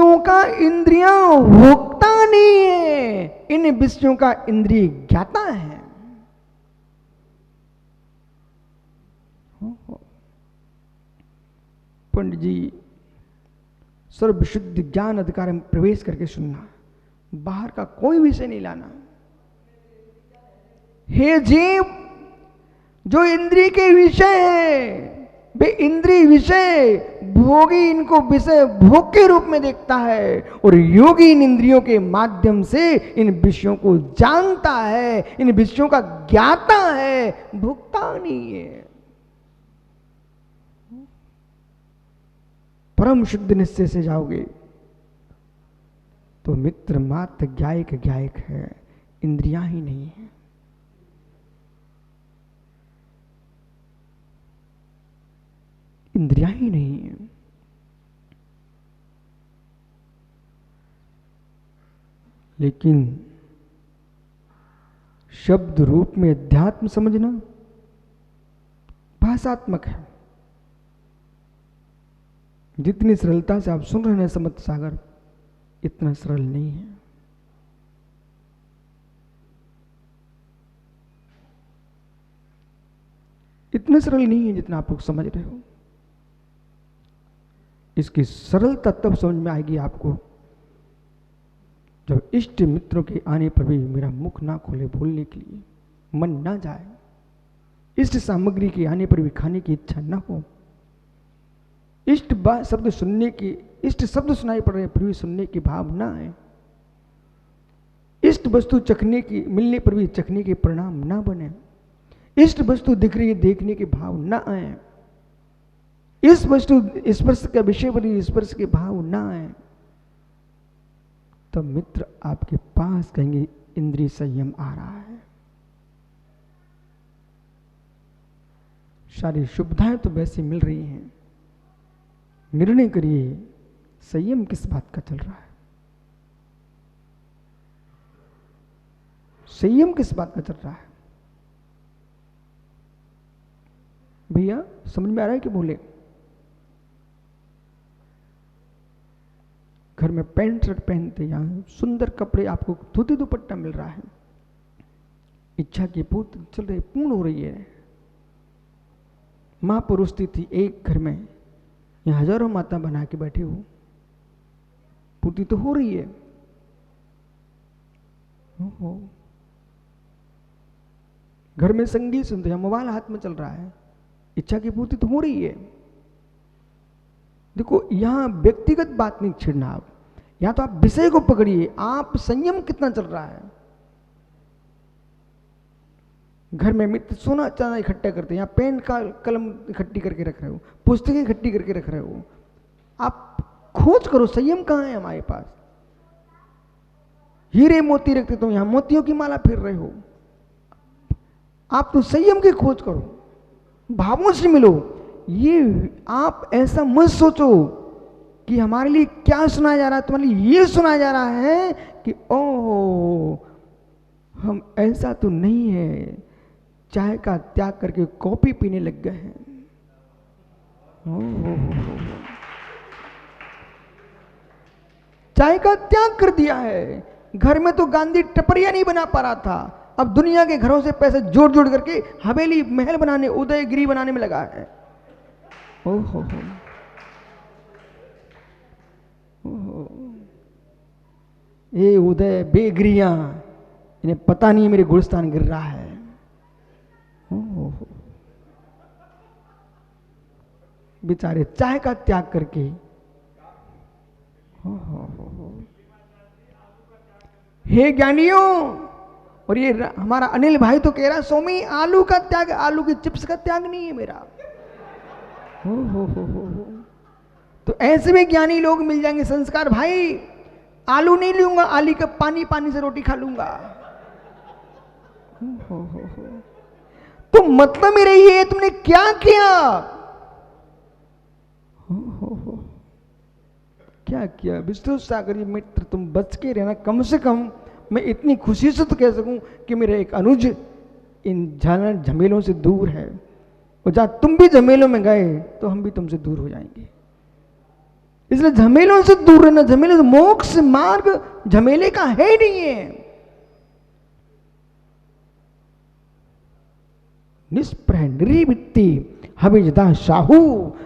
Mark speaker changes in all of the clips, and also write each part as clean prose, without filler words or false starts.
Speaker 1: विषयों का इंद्रियां भोगता नहीं है, इन विषयों का इंद्रिय ज्ञाता है। पंडित जी, सर्व शुद्ध ज्ञान अधिकार में प्रवेश करके सुनना, बाहर का कोई विषय नहीं लाना। हे जीव, जो इंद्रिय के विषय है वे इंद्रिय विषय भोगी इनको विषय भोग के रूप में देखता है, और योगी इन इंद्रियों के माध्यम से इन विषयों को जानता है, इन विषयों का ज्ञाता है, भोगता नहीं है। परम शुद्ध निश्चय से जाओगे तो मित्र मात्र ज्ञायक ज्ञायक है, इंद्रियां ही नहीं है। इंद्रियां ही नहीं है। लेकिन शब्द रूप में अध्यात्म समझना भाषात्मक है। जितनी सरलता से आप सुन रहे हैं समर्थ सागर, इतना सरल नहीं है। इतना सरल नहीं है जितना आप लोग समझ रहे हो। इसकी सरलता तब समझ में आएगी आपको जब इष्ट मित्रों के आने पर भी मेरा मुख ना खोले बोलने के लिए, मन ना जाए, इष्ट सामग्री के आने पर भी खाने की इच्छा ना हो, इष्ट शब्द सुनने की, इष्ट शब्द सुनाई पड़ रहे फिर भी सुनने की भाव ना आए, इष्ट वस्तु चखने की मिलने पर भी चखने के परिणाम ना बने, इष्ट वस्तु दिख रही है देखने के भाव ना आए, इस वस्तु स्पर्श का विषय पर स्पर्श के भाव ना आए, तो मित्र आपके पास कहेंगे इंद्रिय संयम आ रहा है। सारी सुविधाएं तो वैसे मिल रही हैं, निर्णय करिए संयम किस बात का चल रहा है, संयम किस बात का चल रहा है। भैया समझ में आ रहा है कि बोले? घर में पैंट शर्ट पहनते, यहां सुंदर कपड़े आपको धोती दुपट्टा मिल रहा है, इच्छा की पूर्ति चल रही, पूर्ण हो रही है। महापुरुष थी एक घर में, यहाँ हजारों माता बना के बैठे हो, पूर्ति तो हो रही है। घर में संगीत सुनते हैं, मोबाइल हाथ में चल रहा है, इच्छा की पूर्ति तो हो रही है। देखो यहां व्यक्तिगत बात नहीं छेड़ना, आप यहां तो आप विषय को पकड़िए, आप संयम कितना चल रहा है। घर में मित्र सोना चांदी इकट्ठा करते हैं, यहाँ पेन का कलम इकट्ठी करके रख रहे हो, पुस्तकें इकट्ठी करके रख रहे हो, आप खोज करो संयम कहाँ है हमारे पास। हीरे मोती रखते तो यहां मोतियों की माला फिर रहे हो, आप तो संयम की खोज करो, भावों से मिलो। ये आप ऐसा मत सोचो कि हमारे लिए क्या सुनाया जा रहा है, तुम्हारे लिए ये सुनाया जा रहा है कि ओह हम ऐसा तो नहीं है, चाय का त्याग करके कॉफी पीने लग गए हैं। चाय का त्याग कर दिया है। घर में तो गांधी टपरिया नहीं बना पा रहा था, अब दुनिया के घरों से पैसे जोड़ जोड़ करके हवेली महल बनाने, उदयगिरी बनाने में लगा है। ओहो ये उदय बेगरियां, इन्हें पता नहीं मेरे गुलिस्तान गिर रहा है। बेचारे चाय का त्याग करके। हे ज्ञानियों, और ये हमारा अनिल भाई तो कह रहा स्वामी आलू का त्याग, आलू की चिप्स का त्याग नहीं है मेरा। हो। तो ऐसे में ज्ञानी लोग मिल जाएंगे, संस्कार भाई आलू नहीं लूंगा, आलू का पानी पानी से रोटी खा लूंगा। हो। तो मतलब मेरा ये है तुमने क्या किया? हो। क्या किया? विष्णु सागर मित्र तुम बच के रहना, कम से कम मैं इतनी खुशी से तो कह सकूं कि मेरा एक अनुज इन झमेलों से दूर है, और जहां तुम भी झमेलों में गए तो हम भी तुमसे दूर हो जाएंगे। इसलिए झमेलों से दूर रहना, झमेले से, मोक्ष मार्ग झमेले का है ही नहीं है। निष्प्रह निर्वित्ति हविजदा शाहू,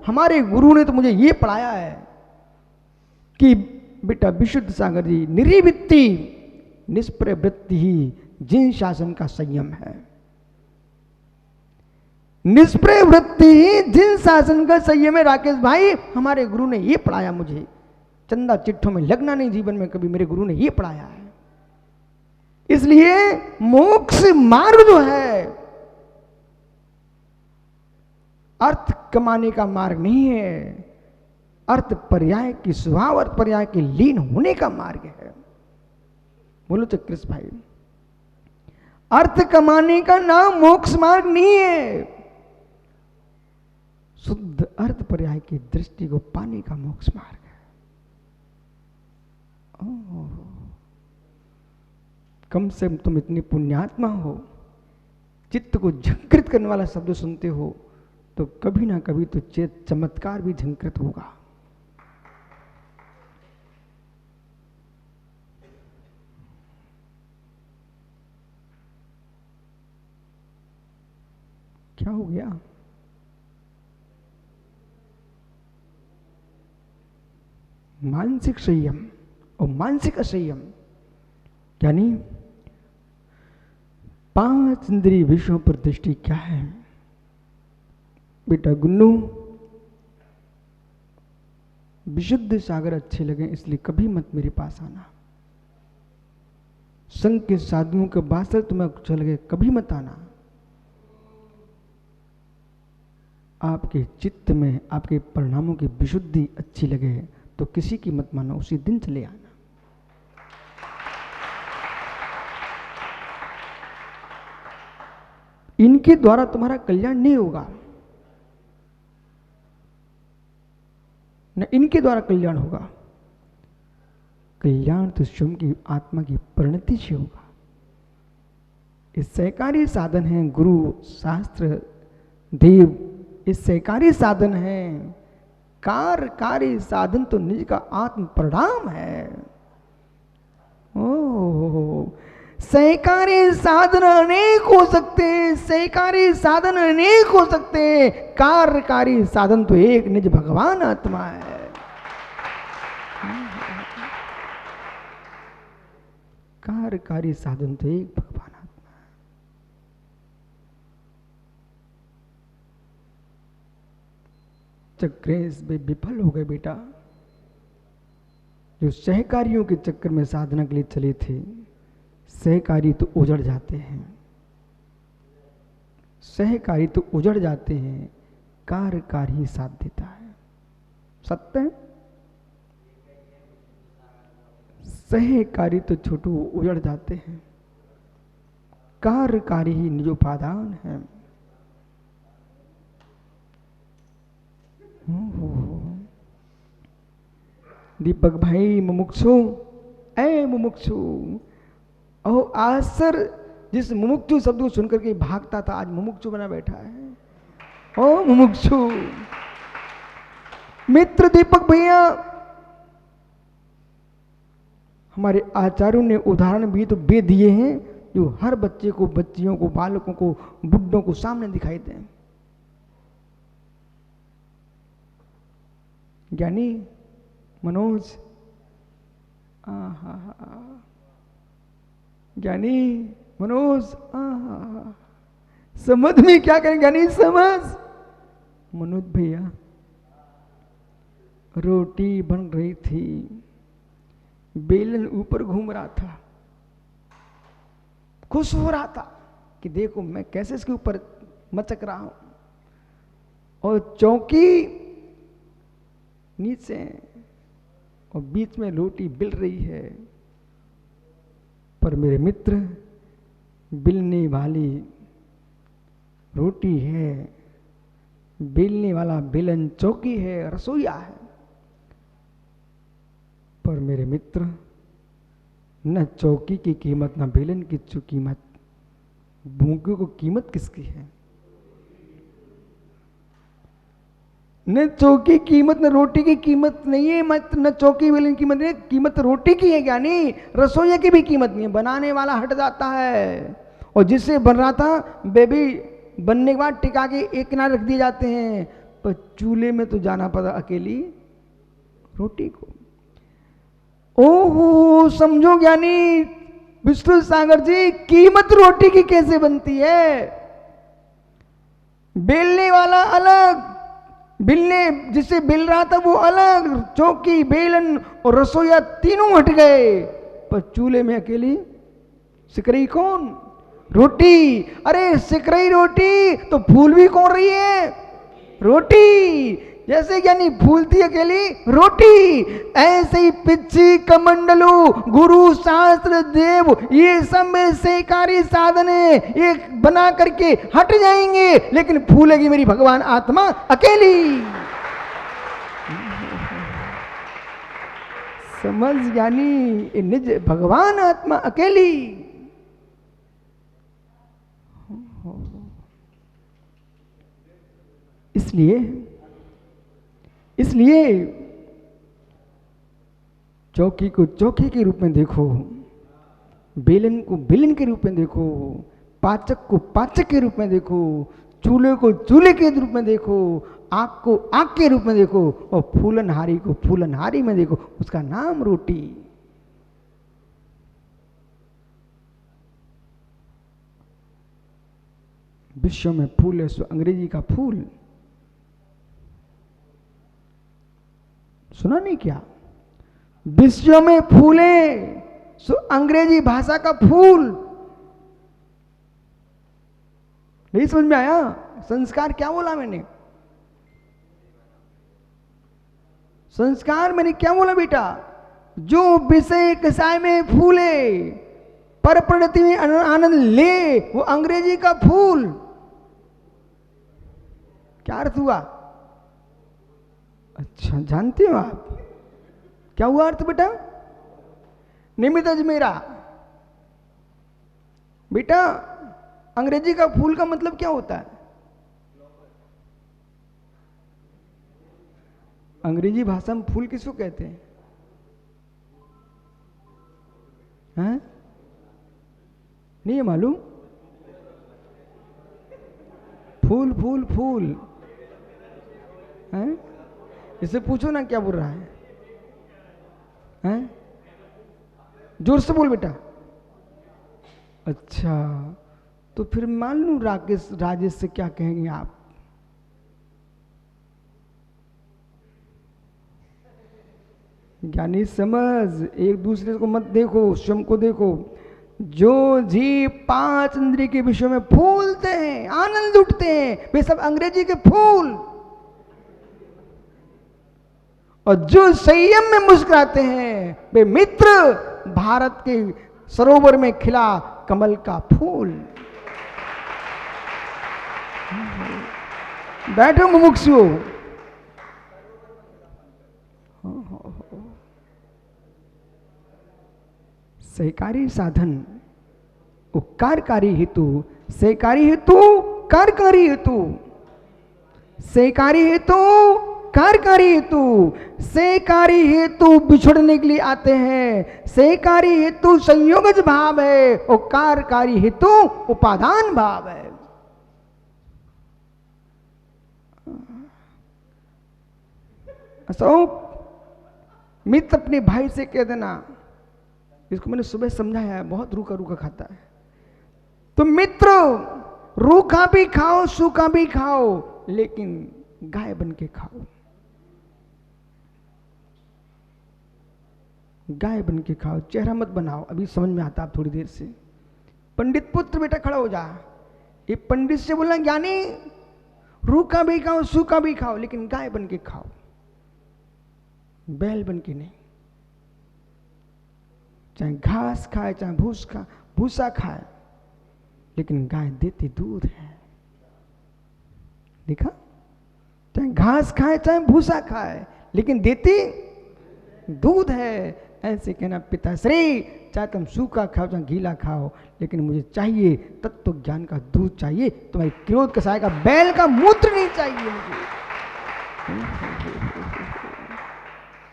Speaker 1: हमारे गुरु ने तो मुझे ये पढ़ाया है कि बेटा विशुद्ध सागर जी, निर्वित्ति निष्प्रह वृत्ति ही जिन शासन का संयम है। निष्प्रह वृत्ति ही जिन शासन का संयम है। राकेश भाई, हमारे गुरु ने ये पढ़ाया मुझे, चंदा चिट्ठों में लगना नहीं जीवन में कभी, मेरे गुरु ने ये पढ़ाया है। इसलिए मोक्ष मार्ग जो है अर्थ कमाने का मार्ग नहीं है, अर्थ पर्याय की, स्वभाव अर्थ पर्याय के लीन होने का मार्ग है। बोलो चक्रिस भाई, अर्थ कमाने का नाम मोक्ष मार्ग नहीं है, शुद्ध अर्थ पर्याय की दृष्टि को पाने का मोक्ष मार्ग है। कम से कम तुम इतनी पुण्यात्मा हो, चित्त को झंकृत करने वाला शब्द सुनते हो तो कभी ना कभी तो चमत्कार भी झंकृत होगा। क्या हो गया? मानसिक संयम और मानसिक असंयम, यानी 5 इंद्रिय विषयों पर दृष्टि क्या है? बेटा गुन्नू, विशुद्ध सागर अच्छे लगे इसलिए कभी मत मेरे पास आना। संघ के साधुओं के बासर तुम्हें अच्छा लगे कभी मत आना। आपके चित्त में आपके परिणामों की विशुद्धि अच्छी लगे तो किसी की मत मानो, उसी दिन चले आना। इनके द्वारा तुम्हारा कल्याण नहीं होगा, न इनके द्वारा कल्याण होगा। कल्याण तो स्वयं की आत्मा की परिणति से होगा। ये सहकारी साधन है, गुरु शास्त्र देव, ये सहकारी साधन है। कार्यकारी साधन तो निज का आत्म परिणाम है। ओ सहकारी साधन अनेक हो सकते हैं, सहकारी साधन अनेक हो सकते हैं, कार्यकारी साधन तो एक निज भगवान आत्मा है। कार्यकारी साधन तो एक भगवान आत्मा है। चक्रेश में विफल हो गए बेटा। जो सहकारियों के चक्कर में साधना के लिए चले थे, सहकारी तो उजड़ जाते हैं, सहकारी तो उजड़ जाते हैं, कार्यकारी ही साथ देता है। सत्य है? सहकारी तो छोटू उजड़ जाते हैं, कार्यकारी ही निजोपादान है। दीपक भाई मुमुक्षु, ऐ मुमुक्षु, ओ आसर जिस मुमुक्षु शब्द को सुनकर के भागता था आज मुमुक्षु बना बैठा है। ओ मुमुक्षु मित्र दीपक भैया, हमारे आचार्यों ने उदाहरण भी तो दे दिए हैं जो हर बच्चे को, बच्चियों को, बालकों को, बुड्ढों को सामने दिखाई दें। ज्ञानी मनोज, ज्ञानी मनोज, समझ में क्या करें ज्ञानी, समझ। मनोज भैया रोटी बन रही थी, बेलन ऊपर घूम रहा था, खुश हो रहा था कि देखो मैं कैसे इसके ऊपर मचक रहा हूं, और चौकी नीचे और बीच में रोटी बिल रही है। पर मेरे मित्र, बिलने वाली रोटी है, बेलने वाला बेलन चौकी है, रसोईया है। पर मेरे मित्र, न चौकी की कीमत न बेलन की कीमत, भूखों को कीमत किसकी है? न चौकी कीमत न रोटी की कीमत नहीं है, मत न चौकी बेलन की कीमत नहीं, कीमत रोटी की है ज्ञानी, रसोईया की भी कीमत नहीं है, बनाने वाला हट जाता है। और जिससे बन रहा था वे भी बनने के बाद टिका के एक किनारे रख दिए जाते हैं, पर चूल्हे में तो जाना पड़ा अकेली रोटी को। ओहो समझो ज्ञानी विष्णु सागर जी, कीमत रोटी की कैसे बनती है। बेलने वाला अलग, बेलने जिससे बेल रहा था वो अलग, चौकी बेलन और रसोईया तीनों हट गए, पर चूल्हे में अकेली सिकरई कौन, रोटी। अरे सिकरई रोटी तो फूल भी कौन रही है, रोटी। जैसे यानी फूलती अकेली रोटी, ऐसे ही पिच्ची कमंडलू गुरु शास्त्र देव ये सब में सहकारी साधन है, ये बना करके हट जाएंगे, लेकिन फूलेगी मेरी भगवान आत्मा अकेली। समझ ज्ञानी, निज भगवान आत्मा अकेली। इसलिए चौकी को चौकी के रूप में देखो, बेलन को बेलन के रूप में देखो, पाचक को पाचक के रूप में देखो, चूल्हे को चूल्हे के रूप में देखो, आग को आग के रूप में देखो, और फूलनहारी को फूलनहारी में देखो, उसका नाम रोटी। विश्व में फूल है सो अंग्रेजी का फूल, सुना नहीं क्या, विश्व में फूले सो अंग्रेजी भाषा का फूल। नहीं समझ में आया, संस्कार क्या बोला मैंने, संस्कार मैंने क्या बोला बेटा, जो विषय कसाय में फूले पर प्रगति में आनंद ले, वो अंग्रेजी का फूल। क्या अर्थ हुआ, अच्छा जानते हो आप क्या हुआ अर्थ बेटा, निमित्त मेरा बेटा, अंग्रेजी का फूल का मतलब क्या होता है, अंग्रेजी भाषा में फूल किसको कहते हैं, हैं? नहीं है मालूम, फूल फूल फूल हैं, इसे पूछो ना क्या बोल रहा है, हैं? जोर से बोल बेटा। अच्छा तो फिर मान लूं राकेश राजेश से क्या कहेंगे आप, ज्ञानी समझ, एक दूसरे को मत देखो, स्वयं को देखो। जो जीव पांच इंद्रिय के विषय में फूलते हैं, आनंद उठते हैं, वे सब अंग्रेजी के फूल। और जो संयम में मुस्कुराते हैं, वे मित्र भारत के सरोवर में खिला कमल का फूल। बैठो मुमुक्षु, सहकारी साधन उपकारकारी हेतु, सहकारी हेतु कार्यकारी हेतु, सहकारी हेतु कार्यकारी हेतु, सहकारी हेतु बिछड़ने के लिए आते हैं, सहकारी हेतु संयोगज भाव है, और कार्यकारी हेतु उपादान भाव है। अशोक मित्र अपने भाई से कह देना, इसको मैंने सुबह समझाया है, बहुत रूखा रूखा खाता है, तो मित्र रूखा भी खाओ सूखा भी खाओ, लेकिन गाय बन के खाओ, गाय बन के खाओ, चेहरा मत बनाओ। अभी समझ में आता आप थोड़ी देर से। पंडित पुत्र बेटा खड़ा हो जा, ये पंडित से बोलना ज्ञानी रूखा भी खाओ सूखा भी खाओ, लेकिन गाय बन के खाओ, बैल बन के नहीं। चाहे घास खाए चाहे भूसा खाए, लेकिन गाय देती दूध है। देखा, चाहे घास खाए चाहे भूसा खाए, लेकिन देती दूध है। ऐसे कहना पिताश्री, चाहे तुम सूखा खाओ चाहे गीला खाओ, लेकिन मुझे चाहिए तत्व ज्ञान का दूध चाहिए, तुम्हारी क्रोध कसाय का बैल का मूत्र नहीं चाहिए मुझे।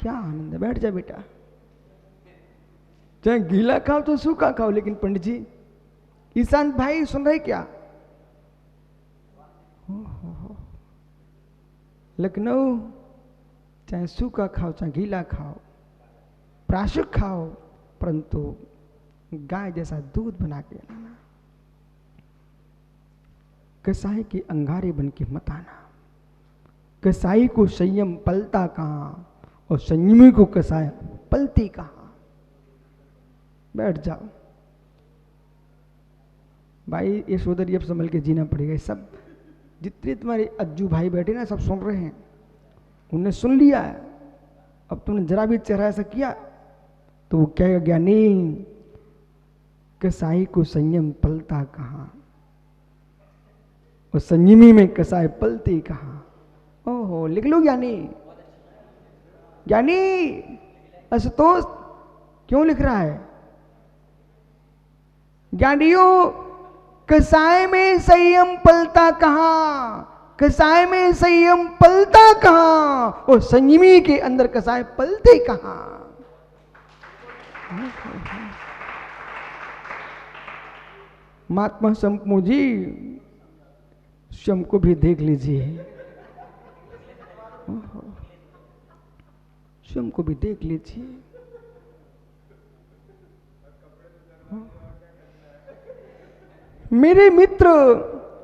Speaker 1: क्या आनंद है। बैठ जा बेटा, चाहे गीला खाओ तो सूखा खाओ। लेकिन पंडित जी, ईशांत भाई सुन रहे क्या? लखनऊ चाहे सूखा खाओ चाहे गीला खाओ, प्राशुक खाओ, परंतु गाय जैसा दूध बना के लाना। कसाई के अंगारे बन के मत आना। कसाई को संयम पलता कहाँ और संयमी को कसाई पलती कहाँ। बैठ जाओ भाई, ये सोदरी अब संभल के जीना पड़ेगा। सब जितने तुम्हारे अज्जू भाई बैठे ना, सब सुन रहे हैं, उन्हें सुन लिया है। अब तुमने जरा भी चेहरा ऐसा किया तो वो कहेगा ज्ञानी, कसाई को संयम पलता कहाँ और संयमी में कसाई पलती कहाँ। ओहो, लिख लो ज्ञानी। ज्ञानी असुतोष क्यों लिख रहा है? ज्ञानियों, कसाय में संयम पलता कहाँ, कसाय में संयम पलता कहाँ और संयमी के अंदर कसाय पलते कहाँ। महात्मा शंपू जी, स्वयं को भी देख लीजिए, स्वयं को भी देख लीजिए। मेरे मित्र,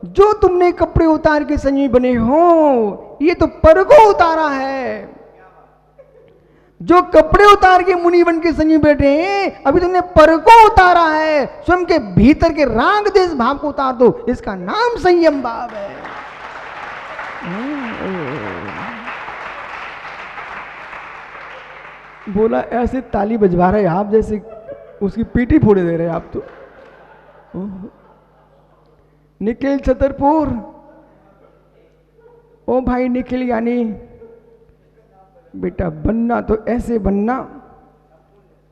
Speaker 1: जो तुमने कपड़े उतार के संयमी बने हो, ये तो पर को उतारा है। जो कपड़े उतार के मुनि बन के संयमी बैठे हैं, अभी तुमने पर को उतारा है। स्वयं के भीतर के राग देश भाव को उतार दो, इसका नाम संयम भाव है। बोला ऐसे ताली बजवा रहे आप जैसे उसकी पीठी फोड़े दे रहे आप तो। निखिल छतरपुर, ओ भाई निखिल, यानी बेटा बनना तो ऐसे बनना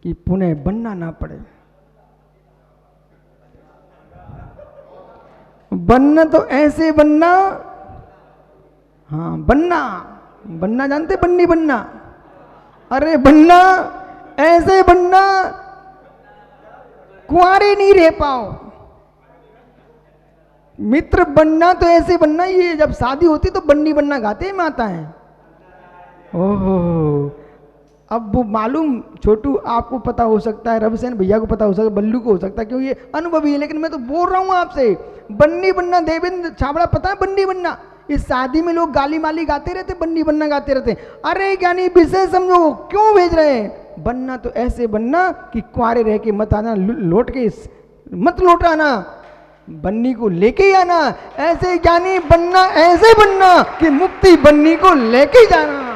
Speaker 1: कि पुनः बनना ना पड़े। बनना तो ऐसे बनना, हाँ बनना, बनना जानते, बन्नी बनना। अरे बनना ऐसे बनना कुंवारे नहीं रह पाओ। मित्र बनना तो ऐसे बनना, ये जब शादी होती तो बन्नी बनना गाते में आता है। ओहो, अब वो मालूम छोटू आपको पता हो सकता है, रविसेन भैया को पता हो सकता है, बल्लू को हो सकता है, क्योंकि ये अनुभवी है। लेकिन मैं तो बोल रहा हूं आपसे, बन्नी बनना, देवेंद्र छाबड़ा पता है बन्नी बनना। इस शादी में लोग गाली माली गाते रहते, बन्नी बनना गाते रहते। अरे ज्ञानी विषय समझो, क्यों भेज रहे हैं? बनना तो ऐसे बनना कि कुंवारे रह के मत आना, लौट के मत लौट आना, बन्नी को लेके ही आना। ऐसे ज्ञानी बनना ऐसे बनना कि मुक्ति बन्नी को लेके जाना।